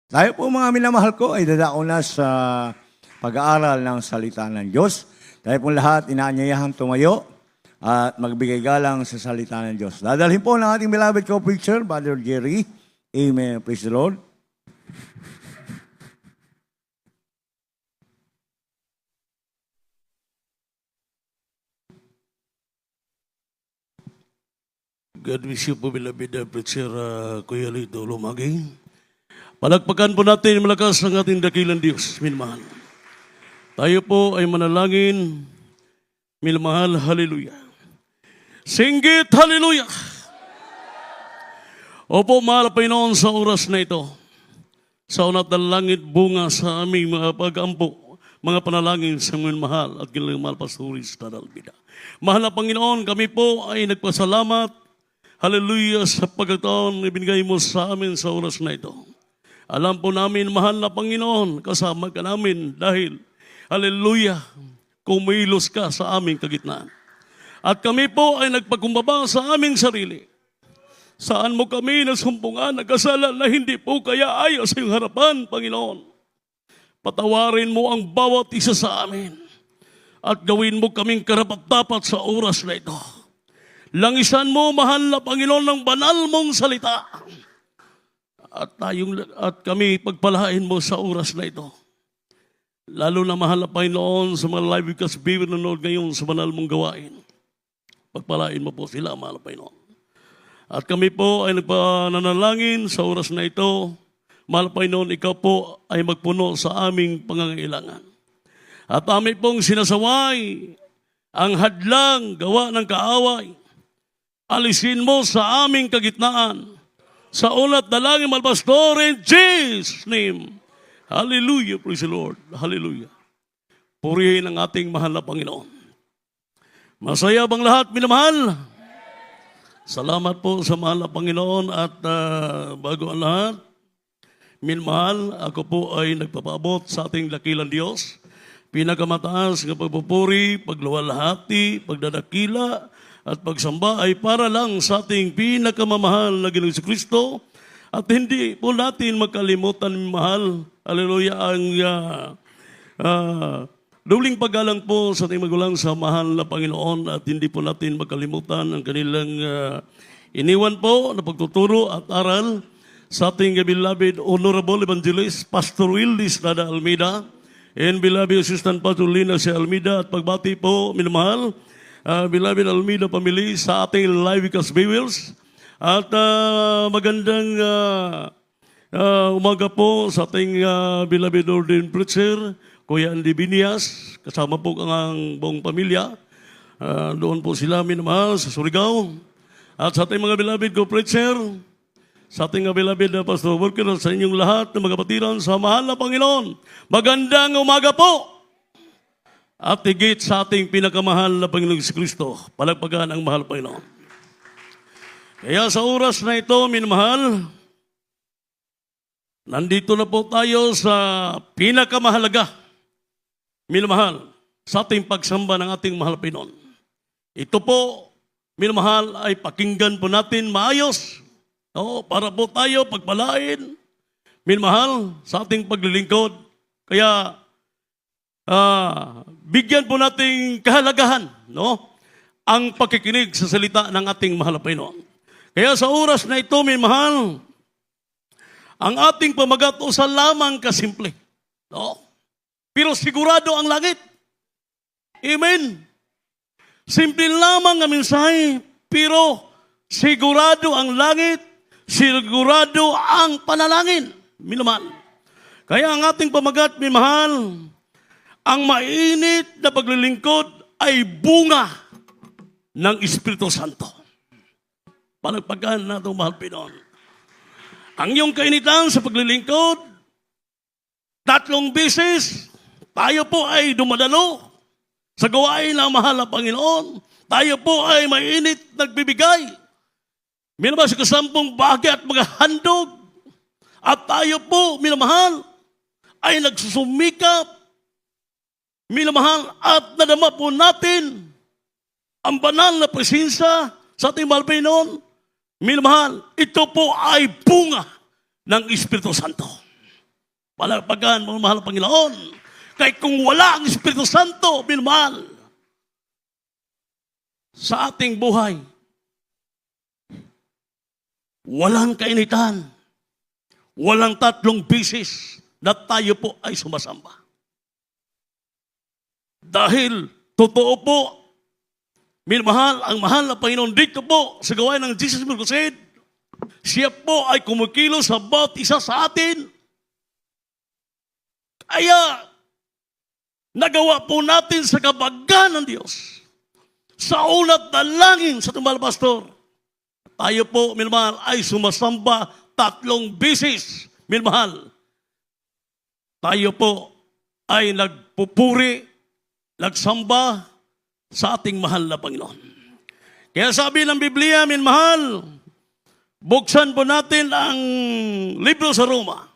Tayo po mga minamahal ko ay dadako na sa pag-aaral ng salita ng Diyos. Tayo po lahat inaanyayahan tumayo at magbigay galang sa salita ng Diyos. Dadalhin po ng ating beloved co-preacher, Brother Jerry. Amen. Praise the Lord. God bless you po, beloved preacher Kuya Lito Lumagi. Palagpakan po natin malakas ang ating dakilang Diyos, minamahal. Tayo po ay manalangin, minamahal, hallelujah. Singgit, hallelujah. Opo, mahal Panginoon sa oras na ito. Sa unat ng langit, bunga sa aming mga pag-ampo, mga panalangin sa mga mahal at kanilang mahal pastoris na dalbida. Mahal na Panginoon, kami po ay nagpasalamat, hallelujah, sa pagkataon na ibinigay mo sa amin sa oras na ito. Alam po namin, mahal na Panginoon, kasama ka namin dahil, hallelujah, kumilos ka sa aming kagitnaan. At kami po ay nagpakumbaba sa aming sarili. Saan mo kami nasumpungan, nagkasala na hindi po kaya ayos sa iyong harapan, Panginoon. Patawarin mo ang bawat isa sa amin at gawin mo kaming karapat-dapat sa oras na ito. Langisan mo, mahal na Panginoon, ng banal mong salita. At kami pagpalain mo sa oras na ito. Lalo na mahal na Panginoon sa mga live webcast viewer na nanonood ngayon sa banal mong gawain. Pagpalain mo po sila, mahal na Panginoon. At kami po ay nagpananalangin sa oras na ito. Mahal na Panginoon, ikaw po ay magpuno sa aming pangangailangan. At amin pong sinasaway ang hadlang gawa ng kaaway. Alisin mo sa aming kagitnaan. Sa ulat na langit, mahal pastor, in Jesus' name. Hallelujah, praise the Lord. Hallelujah. Purihin ang ating mahal na Panginoon. Masaya bang lahat, minamahal? Salamat po sa mahal na Panginoon at bago ang lahat, minamahal, ako po ay nagpapaabot sa ating dakilang Diyos. Pinakamataas ng pagpupuri, pagluwalhati, pagdadakila, at pagsamba ay para lang sa ating pinakamamahal na Ginoong Kristo at hindi po natin makalimutan, mahal, hallelujah, ang duling paggalang po sa ating magulang sa mahal na Panginoon at hindi po natin makalimutan ang kanilang iniwan po na pagtuturo at aral sa ating beloved Honorable Evangelist Pastor Willis Nada Almeida and beloved Assistant Pastor Lina C. Almeida at pagbati po, minamahal, beloved Almeida family sa ating live webcast viewers at magandang umaga po sa ating beloved ordained preacher Kuya Andy Binias, kasama po ang buong pamilya. Doon po sila minamahal sa Surigao. At sa ating mga beloved co-preacher, sa ating beloved pastor worker, sa inyong lahat na mga kapatiran sa mahal na Panginoon, magandang umaga po! At higit sa ating pinakamahal na Panginoong Kristo, palagpagan ang mahal Panginoon. Kaya sa oras na ito, minamahal, nandito na po tayo sa pinakamahalaga, minamahal, sa ating pagsamba ng ating mahal Panginoon. Ito po, minamahal, ay pakinggan po natin maayos, para po tayo pagpalain, minamahal, sa ating paglilingkod. Kaya, bigyan po nating kahalagahan, ang pakikinig sa salita ng ating mahal na Panginoon. Kaya sa oras na ito, may mahal, ang ating pamagat o sa lamang kasimple. Pero sigurado ang langit. Amen. Simple lamang ang mensahe, pero sigurado ang langit, sigurado ang panalangin. Minamahal. Kaya ang ating pamagat, may mahal, ang mainit na paglilingkod ay bunga ng Espiritu Santo. Palagpagan natin, mahal Pinoon. Ang iyong kainitan sa paglilingkod, 3 beses, tayo po ay dumadalo sa gawain ng mahal na Panginoon. Tayo po ay mainit nagbibigay. Minamahal sa kasampung bagay at mga handog. At tayo po, minamahal, ay nagsusumikap, minamahal, at nadama po natin ang banal na presensya sa ating mahal Panginoon. Minamahal, ito po ay bunga ng Espiritu Santo. Palagpagan, mga mahal na Panginoon. Kaya kung wala ang Espiritu Santo, minamahal, sa ating buhay, walang kainitan, walang 3 bisis na tayo po ay sumasamba. Dahil, totoo po, minamahal, ang mahal na Panginoon dito po sa gawain ng Jesus Crusade, siya po ay kumikilos sa bawat isa sa atin. Kaya, nagawa po natin sa kabagahan ng Diyos. Sa ulat na langin sa tumbal pastor, tayo po, minamahal, ay sumasamba 3 bisis. Minamahal, tayo po ay nagpupuri, nagsamba sa ating mahal na Panginoon. Kaya sabi ng Biblia, minamahal, buksan po natin ang libro sa Roma,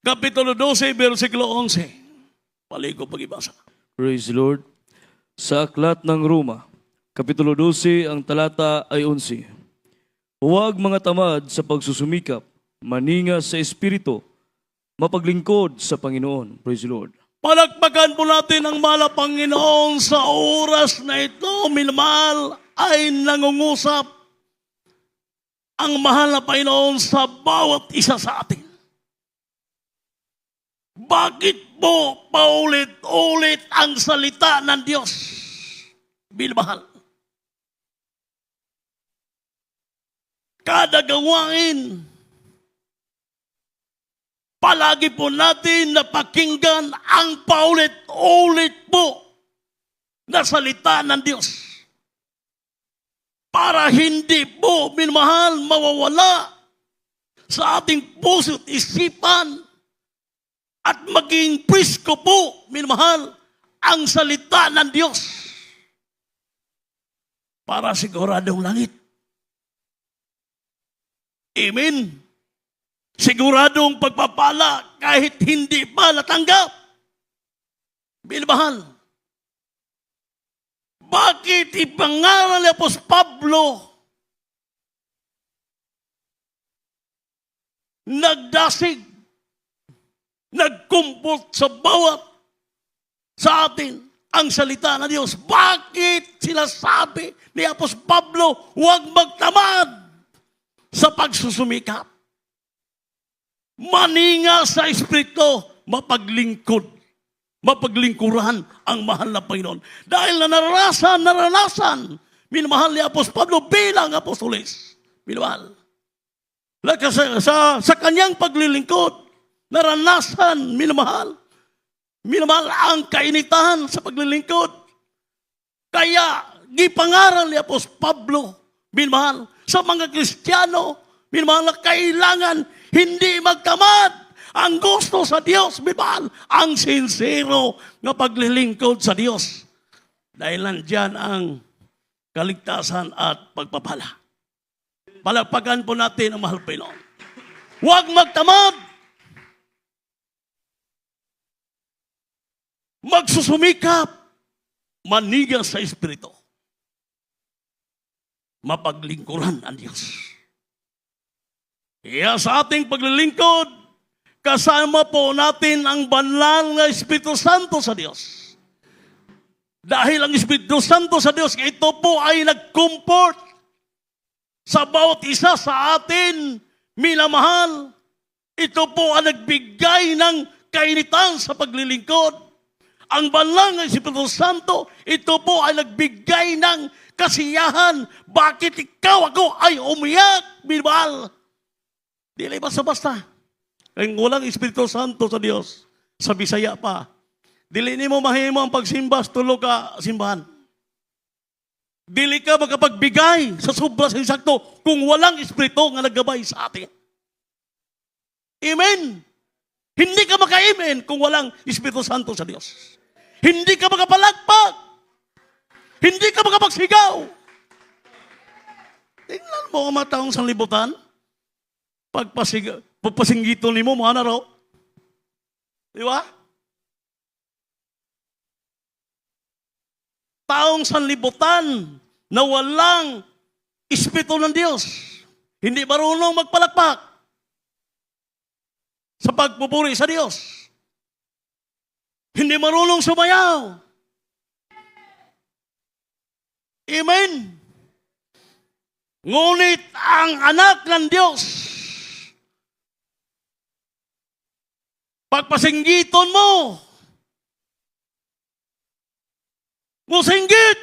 Kapitulo 12, versikulo 11. Paligo pag-ibasa. Praise the Lord. Sa aklat ng Roma, Kapitulo 12, ang talata ay 11. Huwag mga tamad sa pagsusumikap, maninga sa Espiritu, mapaglingkod sa Panginoon. Praise the Lord. Palagpagan po natin ang mahal na Panginoon sa oras na ito, minamahal, ay nangungusap ang mahal na Panginoon sa bawat isa sa atin. Bakit po paulit-ulit ang salita ng Diyos? Minamahal. Kada gawain, palagi po natin napakinggan ang paulit-ulit po na salita ng Diyos. Para hindi po, minamahal, mawawala sa ating puso at isipan at maging prisko po, minamahal, ang salita ng Diyos. Para siguradong langit. Amen. Siguradong pagpapala kahit hindi pa natanggap. Minamahal, bakit ipangaral ni Apostol Pablo nagdasig, nagkumpot sa bawat sa atin ang salita ng Diyos? Bakit sila sabi ni Apostol Pablo, huwag magtamad sa pagsusumikap? Maninga sa Espiritu, mapaglingkuran ang mahal na Panginoon. Dahil naranasan, minamahal ni Apostol Pablo bilang apostoles. Minamahal. Sa kanyang paglilingkod, naranasan, minamahal ang kainitan sa paglilingkod. Kaya, gipangaral ni Apostol Pablo, minamahal, sa mga Kristiyano, minamahal na kailangan hindi magtamad. Ang gusto sa Diyos, minamahal, ang sincero na paglilingkod sa Diyos. Dahil nandyan ang kaligtasan at pagpapala. Palagpagan po natin ang mahal Panginoon. Huwag magtamad. Magsusumikap. Manigas sa Espiritu. Mapaglingkuran ang Diyos. Kaya sa ating paglilingkod, kasama po natin ang banal na Espiritu Santo sa Diyos. Dahil ang Espiritu Santo sa Diyos, ito po ay nag-comfort sa bawat isa sa atin, minamahal. Ito po ang nagbigay ng kainitan sa paglilingkod. Ang banal na Espiritu Santo, ito po ay nagbigay ng kasiyahan. Bakit ikaw ako ay umiyak, minamahal? Di lang basta-basta. Ang walang Espiritu Santo sa Diyos, sa Bisaya pa, dili mo mahimo ang pagsimba sa tulog ka simbahan. Dili ka makapagbigay sa sobra sa insakto kung walang Espiritu nga naggabay sa atin. Amen. Hindi ka maka-amen kung walang Espiritu Santo sa Diyos. Hindi ka makapalagpag. Hindi ka makapagsigaw. Tingnan mo ang mga taong sanlibutan. Pagpasinggito ni mo, mga naraw. Di ba? Taong sanlibutan na walang Espiritu ng Diyos. Hindi marunong magpalakpak. Sa sa pagpupuri sa Diyos. Hindi marunong sumayaw. Amen. Ngunit ang anak ng Diyos, pagpasinggiton mo, musinggit.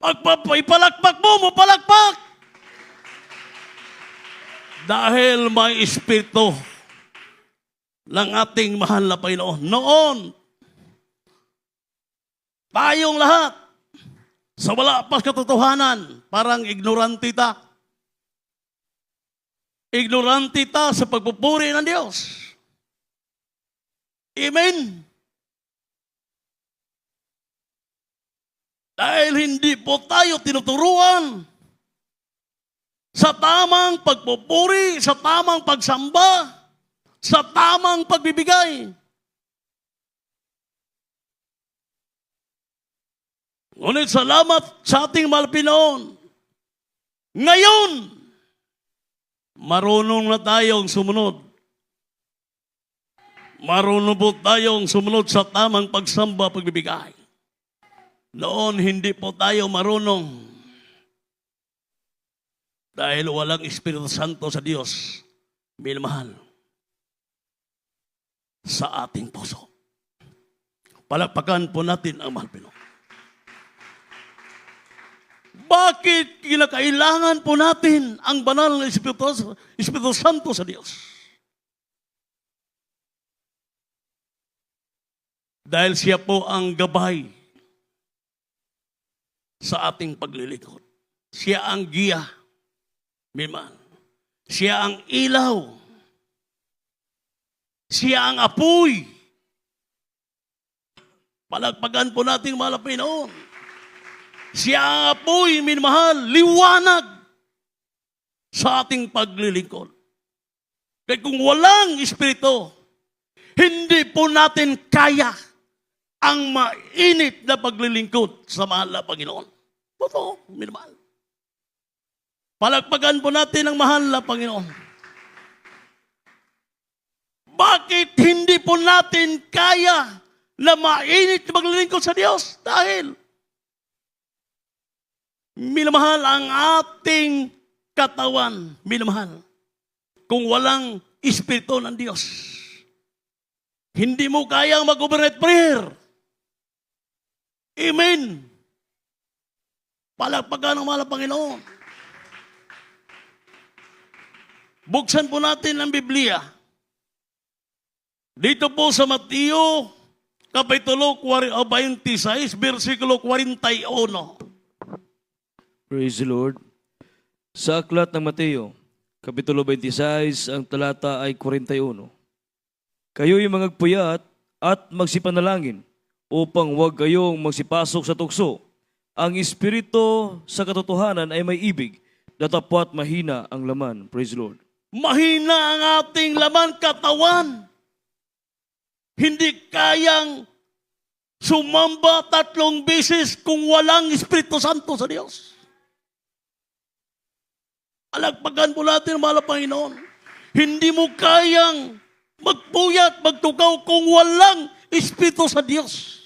Ipalakpak mo, palakpak. Dahil may espiritu ng ating mahal na Panginoon. Noon, tayong lahat, sa wala pa katotohanan, parang ignorante ta. Ignorante ta sa pagpupuri ng Diyos. Amen. Dahil hindi po tayo tinuturuan sa tamang pagpupuri, sa tamang pagsamba, sa tamang pagbibigay. Ngunit salamat sa ating mahal Pinoon. Ngayon, marunong na tayong sumunod. Marunong po tayong sumunod sa tamang pagsamba, pagbibigay. Noon, hindi po tayo marunong. Dahil walang Espiritu Santo sa Diyos, minamahal, sa ating puso. Palakpakan po natin ang mahal Pinoon. Bakit kinakailangan po natin ang banal na Espiritu Santo sa Diyos? Dahil siya po ang gabay sa ating paglilingkod. Siya ang giya. Miman. Siya ang ilaw. Siya ang apoy. Palagpagan po natin mahal na Panginoon. Siya ang apoy, minamahal, liwanag sa ating paglilingkod. Kaya kung walang Espiritu, hindi po natin kaya ang mainit na paglilingkod sa mahal na Panginoon. Totoo, minamahal. Palagpagan po natin ang mahal na Panginoon. Bakit hindi po natin kaya na mainit na paglilingkod sa Diyos? Dahil minamahal ang ating katawan, minamahal. Kung walang Espiritu ng Diyos, hindi mo kayang mag-overnight prayer. Amen. Palagpagan ng mahal na Panginoon. Buksan po natin ang Biblia. Dito po sa Mateo, Kapitulo 26, versikulo 41. Praise the Lord. Sa aklat ng Mateo, Kapitulo 26, ang talata ay 41. Kayo'y magpuyat at magsipanalangin upang huwag kayong magsipasok sa tukso. Ang espiritu sa katotohanan ay may ibig, datapwat mahina ang laman. Praise the Lord. Mahina ang ating laman katawan. Hindi kayang sumamba 3 beses kung walang Espiritu Santo sa Diyos. Alagpagan po natin, mahal na Panginoon. Hindi mo kayang magpuyat, magtugaw kung walang Espiritu sa Diyos.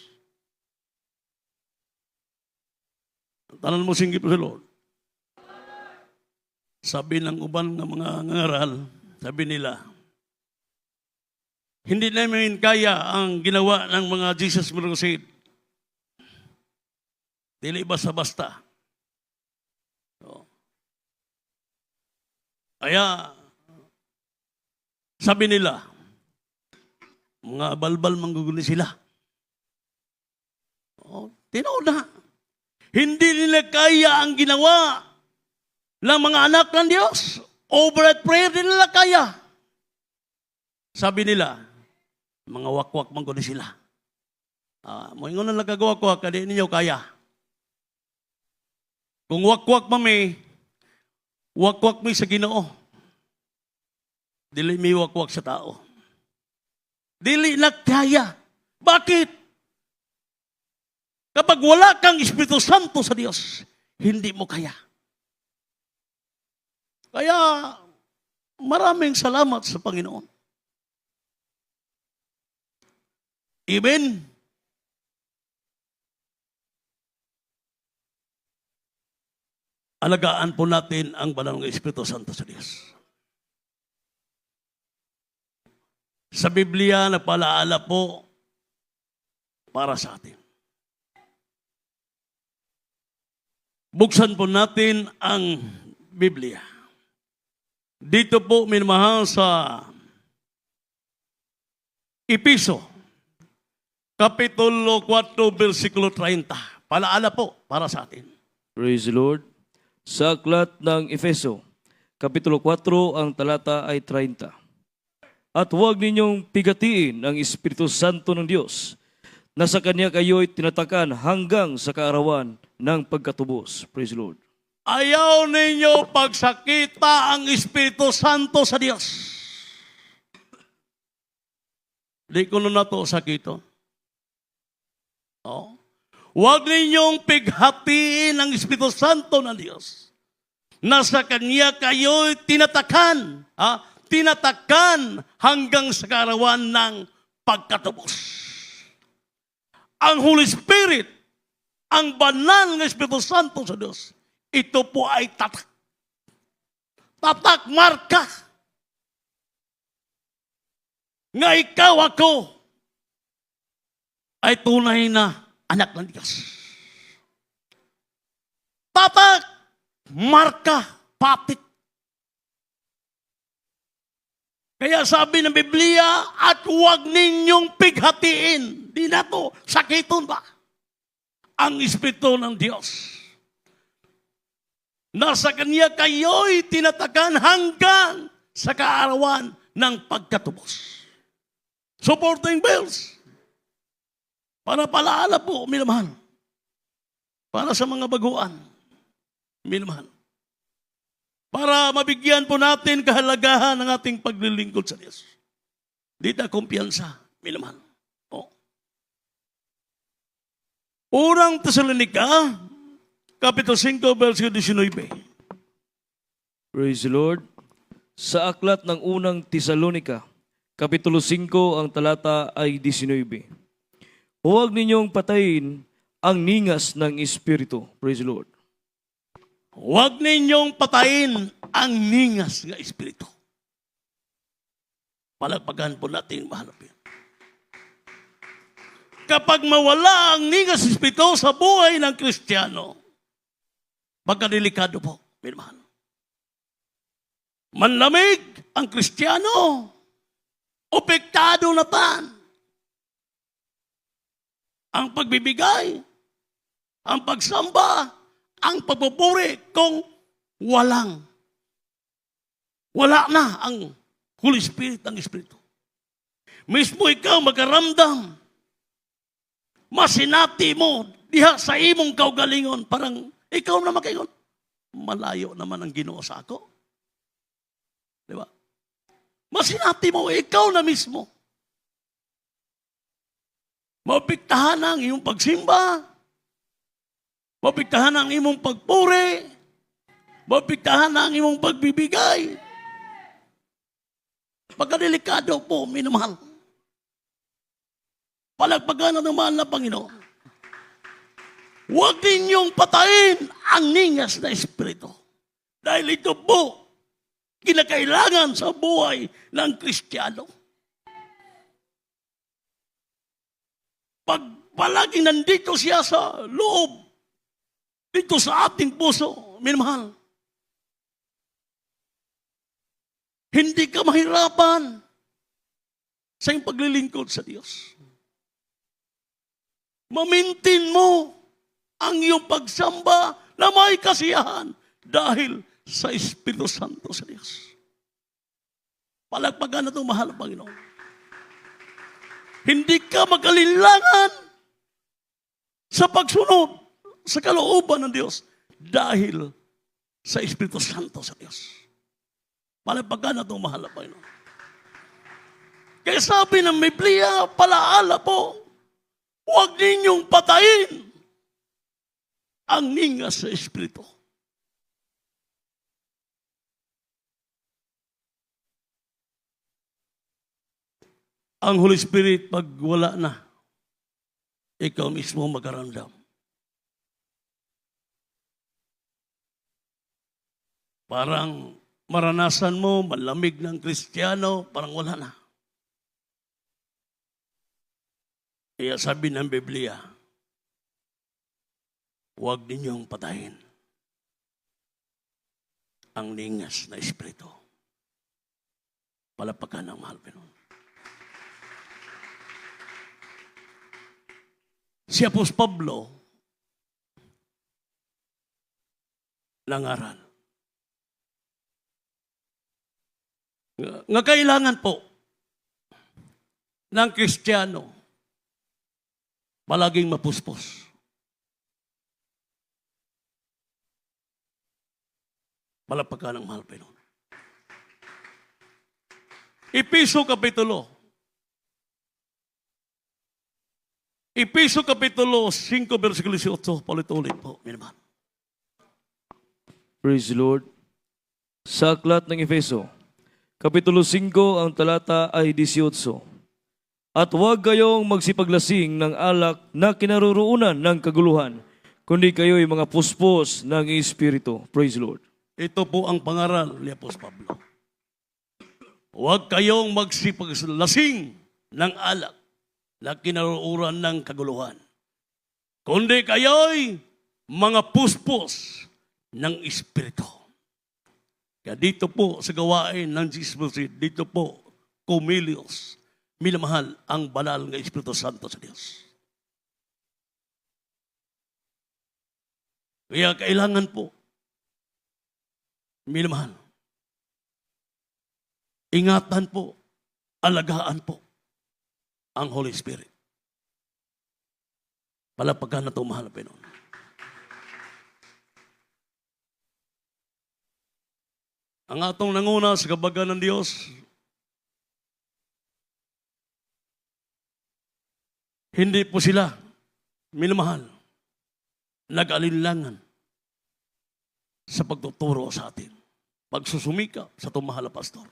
Tanan mo singgip sa Lord. Sabi ng uban ng mga ngaral, sabi nila, hindi namin kaya ang ginawa ng mga Jesus Crusade. Dili basta-basta. Kaya, sabi nila, mga balbal mangguguli sila. Tinood na. Hindi nila kaya ang ginawa ng mga anak ng Diyos. Overnight prayer din nila kaya. Sabi nila, mga wakwak mangguguli sila. Moingon na nagagawakwak, hindi ninyo kaya. Kung wakwak mami, wakwak mi sa Ginoo. Dili mi wakwak sa tao. Dili na kaya. Bakit? Kapag wala kang Espiritu Santo sa Diyos, hindi mo kaya. Kaya, Maraming salamat sa Panginoon. Amen. Alagaan po natin ang banal ng Espiritu Santo sa Diyos. Sa Biblia, napalaala po para sa atin. Buksan po natin ang Biblia. Dito po, minamahal sa Episo, Kapitulo 4, versikulo 30. Palaala po para sa atin. Praise the Lord. Sa aklat ng Efeso, Kapitulo 4, ang talata ay 30. At huwag ninyong pigatiin ang Espiritu Santo ng Diyos, na sa Kanya kayo'y tinatakan hanggang sa kaarawan ng pagkatubos. Praise the Lord. Ayaw ninyo pagsakita ang Espiritu Santo sa Diyos. Di ko na to sakito. Oh. Huwag ninyong pighatiin ang Espiritu Santo ng Diyos, na sa Kanya kayo'y tinatakan, tinatakan hanggang sa kaarawan ng pagkatubos. Ang Holy Spirit, ang banal ng Espiritu Santo sa Diyos, ito po ay tatak. Tatak marka. Nga ikaw ako ay tunay na anak ng Diyos. Tatak, marka, patik. Kaya sabi ng Biblia, at huwag ninyong pighatiin. Di na to, sakiton ba? Ang Espiritu ng Diyos. Nasa Kanya kayo'y tinatakan hanggang sa kaarawan ng pagkatubos. Supporting bells. Para palaala po, minamahal. Para sa mga baguan, minamahal. Para mabigyan po natin kahalagahan ng ating paglilingkod sa Diyos. Di na kumpiyansa, minamahal. Oh. Unang Tesalonica, Kapitulo 5, versikulo 19. Praise the Lord. Sa aklat ng unang Tesalonica, Kapitulo 5, ang talata ay 19. Huwag ninyong patayin ang ningas ng Espiritu. Praise the Lord. Huwag ninyong patayin ang ningas ng Espiritu. Palagpagan po natin mahalapin. Kapag mawala ang ningas ng Espiritu sa buhay ng Kristiyano, pagkadelikado po, minamahal. Manlamig ang Kristiyano, opektado na tan. Ang pagbibigay, ang pagsamba, ang pagpupuri kung wala na ang Holy Spirit, ang Espiritu. Mismo ikaw magkaramdam, masinati mo, diha sa imong kaugalingon, parang ikaw na makaingon, malayo naman ang Ginoo sa ako. Di ba? Masinati mo, ikaw na mismo. Mapiktahan ang iyong pagsimba, mapiktahan ang imong pagpuri, mapiktahan ang imong pagbibigay. Pagkadelikado po, minamahal. Palagpagan ng mahal na Panginoon. Huwag ninyong patayin ang ningas na Espiritu. Dahil ito po, kinakailangan sa buhay ng Kristiyano. Pag palaging nandito siya sa loob, dito sa ating puso, minamahal, hindi ka mahirapan sa iyong paglilingkod sa Diyos. Mamintin mo ang iyong pagsamba na may kasiyahan dahil sa Espiritu Santo sa Diyos. Palagpagan na itong mahal ng Panginoon. Hindi ka magkalinlangan sa pagsunod sa kalooban ng Diyos dahil sa Espiritu Santo sa Diyos. Palagpagan na itong mahal ng Panginoon. Kaya sabi ng Biblia, palaala po, huwag ninyong patayin ang ningas sa Espiritu. ang Holy Spirit pag wala na, ikaw mismo magkaramdam. Parang maranasan mo, malamig ng Kristiyano, parang wala na. Kaya sabi ng Biblia, huwag ninyong patayin ang ningas na espiritu. Palapakan ng mahal Panginoon. Si Apostol Pablo nangaral. Nga kailangan po ng Kristiyano palaging mapuspos. Palapakan ng mahal Panginoon. Episo Kapitulo 5, versikulo 18, paulit-ulit po, minamahal. Praise the Lord. Sa aklat ng Efeso, Kapitulo 5, ang talata ay 18. At huwag kayong magsipaglasing ng alak na kinaroroonan ng kaguluhan, kundi kayo'y mga puspos ng Espiritu. Praise the Lord. Ito po ang pangaral ni Apostol Pablo. Huwag kayong magsipaglasing ng alak na kinaroroonan ng kaguluhan, kundi kayo'y mga puspos ng Espiritu. Kaya dito po sa gawain ng Jesus, dito po, Kumilios, minamahal ang banal ng Espiritu Santo sa Diyos. Kaya kailangan po, minamahal, ingatan po, alagaan po ang Holy Spirit. Palapakan na ito, mahal na Panginoon. Ang atong nanguna sa kabagan ng Diyos, hindi po sila, minamahal, nag-alinlangan sa pagtuturo sa atin. Pagsusumika sa itong mahal na pastor.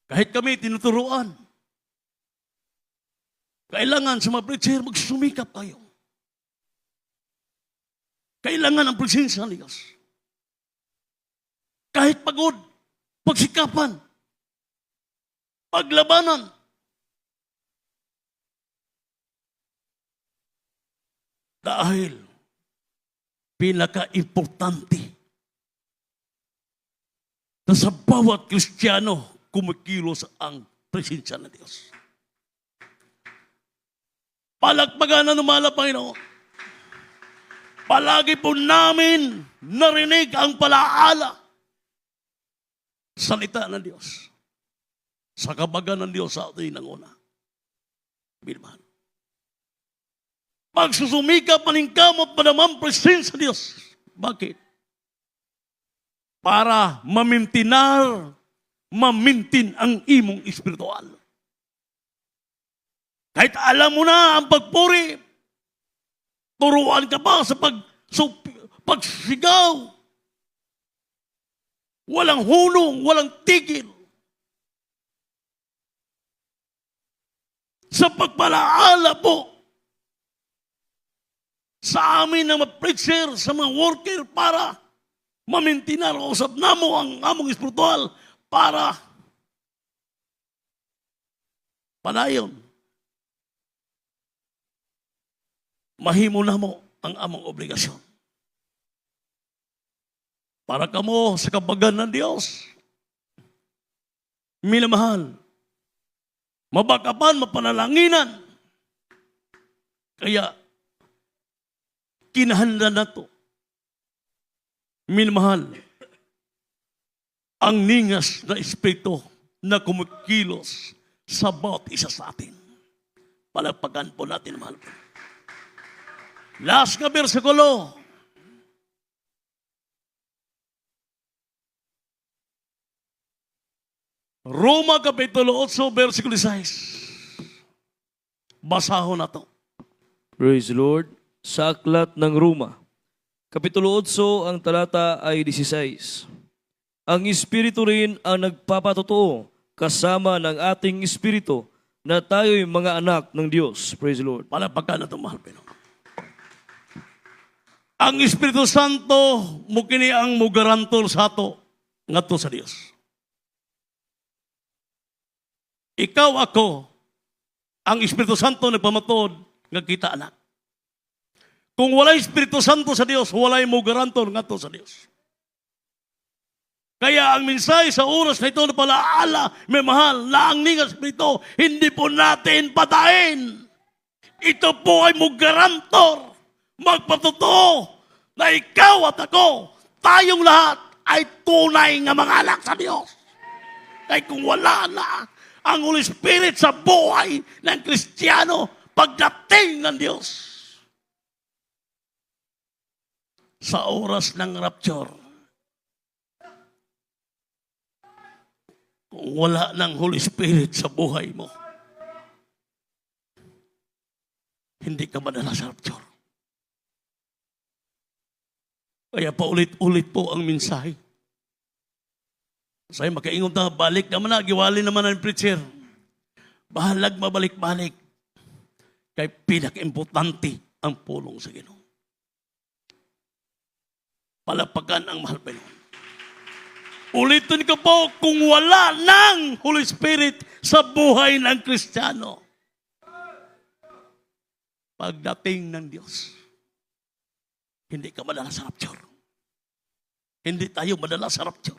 Kahit kami tinuturuan, kailangan sa mga preacher, magsusumikap kayo. Kailangan ang presensya ng Diyos. Kahit pagod, pagsikapan, paglabanan. Dahil pinaka-importante na sa bawat Kristiyano kumikilos ang presensya ng Diyos. Palakpakan na numala, Panginoon. Palagi po namin narinig ang palaala salita ng Diyos. Sa kabagan ng Diyos sa atin ang una. Bilman. Pagsusumika paningkamot pa naman presensya ng Diyos. Bakit? Para mamintin ang imong espiritual. Kahit alam mo na ang pagpuri, turuan ka pa sa pagsigaw. Walang hunong, walang tigil. Sa pagpalaala po sa amin ng mga preacher, sa mga worker para mamintinar o usap namo ang among espiritual para padayon. Mahimo na mo ang among obligasyon. Para kamo sa kabagan ng Diyos. Minamahal. Mabakapan, mapanalanginan. Kaya, kinahanglan na to. Minamahal. Ang ningas na espiritu na kumikilos sa bawat isa sa atin. Palagpagan po natin, mahal po. Last na versikulo. Roma Kapitulo 8, versikulo 6. Basahon na to. Praise the Lord. Sa aklat ng Roma, Kapitulo 8, ang talata ay 16. Ang Espiritu rin ang nagpapatotoo kasama ng ating espiritu na tayo'y mga anak ng Diyos. Praise the Lord. Palapagkan na ito, mahal Pinoy. Ang Espiritu Santo, mukini ang mugarantol sa ato, ngadto sa Dios. Ikaw ako, ang Espiritu Santo nagpamatod, nga kita anak. Kung walay Espiritu Santo sa Dios, walay mugarantol ngadto sa Dios. Kaya ang mensahe sa oras na ito na palaala, may mahal, na ang ningas Espiritu, hindi po natin patayin. Ito po ay mugarantor, magpatotoo na ikaw at ako, tayong lahat ay tunay nga mga anak sa Diyos. Kaya kung wala na ang Holy Spirit sa buhay ng Kristiyano, pagdating ng Diyos, sa oras ng rapture, kung wala ng Holy Spirit sa buhay mo, hindi ka madala sa rapture. Kaya paulit-ulit po ang mensahe. Sa'yo makaingon na, balik naman na, giwali naman ang preacher. Bahalag mabalik-balik. Kaya pinaka-importante ang pulong sa Ginoo. Palapagan ang mahal pa yun. Ulitin ko po, kung wala ng Holy Spirit sa buhay ng Kristiyano, pagdating ng Diyos, hindi ka madala sa rapture. Hindi tayo madala sa rapture.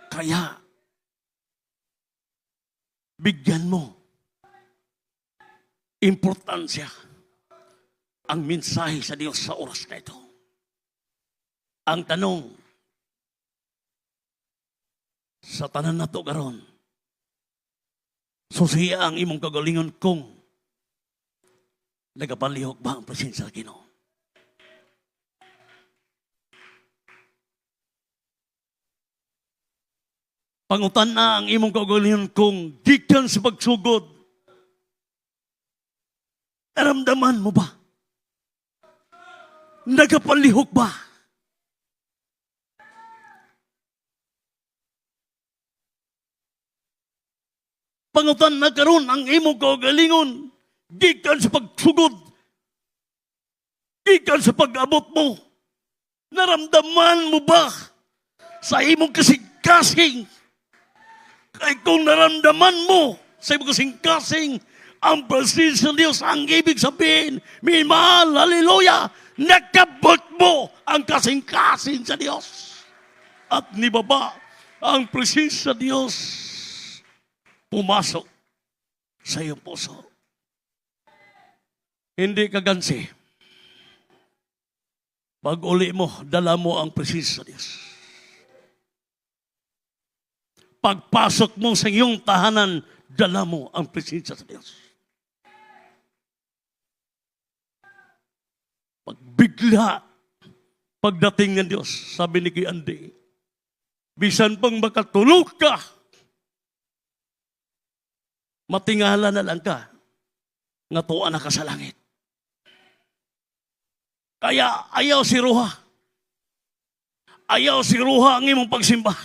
Kaya, bigyan mo importansya ang mensahe sa Diyos sa oras na ito. Ang tanong, sa tanan na to karon, susiya ang imong kagalingon kung nagapalihok ba ang presensya sa Ginoo. Pangutan na ang imong kagalingon kung gikan sa pagsugod. Naramdaman mo ba? Nagapalihok ba? Pangutan na karon ang imong kagalingon gikan sa pagsugod. Gikan sa pag-abot mo. Naramdaman mo ba sa imong kasing-kasing? Kaya kung naramdaman mo sa imong kasing-kasing ang presensya ng Diyos, ang ibig sabihin, may mahal, haleluya, nakabot mo ang kasing-kasing sa Diyos. At nibaba ang presensya ng Diyos pumasok sa iyong puso. Hindi ka gansi. Pag uli mo, dala mo ang presensya ng Diyos. Pagpasok mo sa iyong tahanan, dala mo ang presensya sa Diyos. Pagbigla, pagdating ng Diyos, sabi ni Kuya Andy, bisan pang makatulog ka, matingala na lang ka, nga tuwa na ka sa langit. Kaya ayaw si Ruha. Ayaw si Ruha ang imong pagsimba.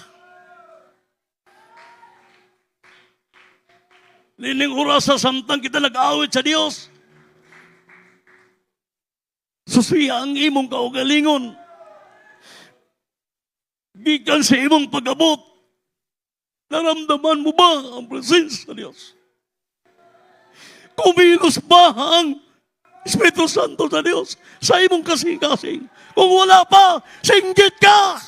Lining oras sa samtang kita nag-awit sa Diyos. Susiya ang imong kaugalingon. Gikan sa imong pag-abot. Naramdaman mo ba ang presensya sa Diyos? Kumilos ba ang Espiritu Santo sa Diyos sa imong kasing-kasing? Kung wala pa, singgit ka!